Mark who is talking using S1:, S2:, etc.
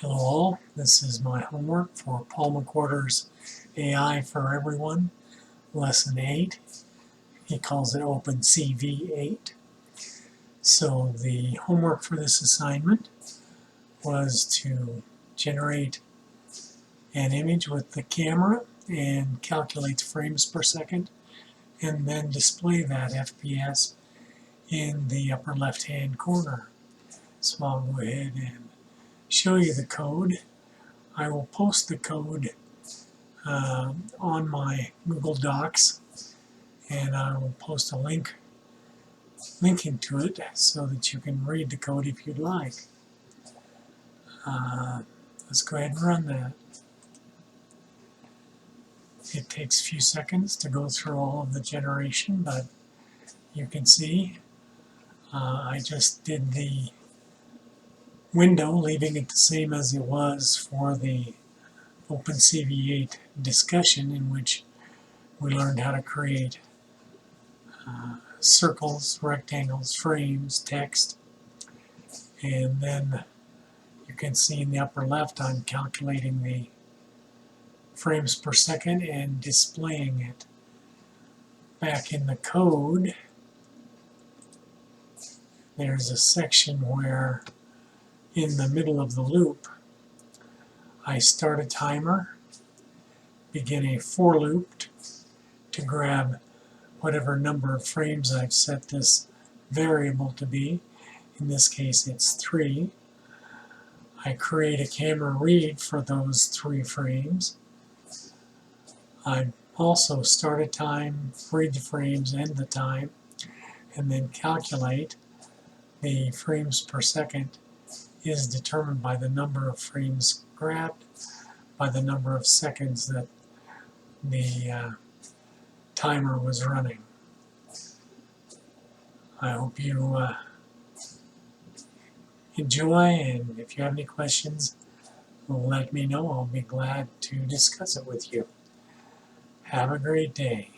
S1: Hello all, this is my homework for Paul McWhorter's AI for Everyone, Lesson 8. He calls it OpenCV 8. So the homework for this assignment was to generate an image with the camera and calculate the frames per second, and then display that FPS in the upper left hand corner. So I'll go ahead and show you the code. I will post the code on my Google Docs, and I will post a linking to it so that you can read the code if you'd like. Let's go ahead and run that. It takes a few seconds to go through all of the generation, but you can see I just did the window, leaving it the same as it was for the OpenCV8 discussion, in which we learned how to create circles, rectangles, frames, text, and then you can see in the upper left I'm calculating the frames per second and displaying it. Back in the code, there's a section where in the middle of the loop I start a timer, begin a for loop to grab whatever number of frames I've set this variable to be. In this case it's 3. I create a camera read for those 3 frames. I also start a time, read the frames, end the time, and then calculate. The frames per second is determined by the number of frames grabbed, by the number of seconds that the timer was running. I hope you enjoy, and if you have any questions, let me know. I'll be glad to discuss it with you. Have a great day.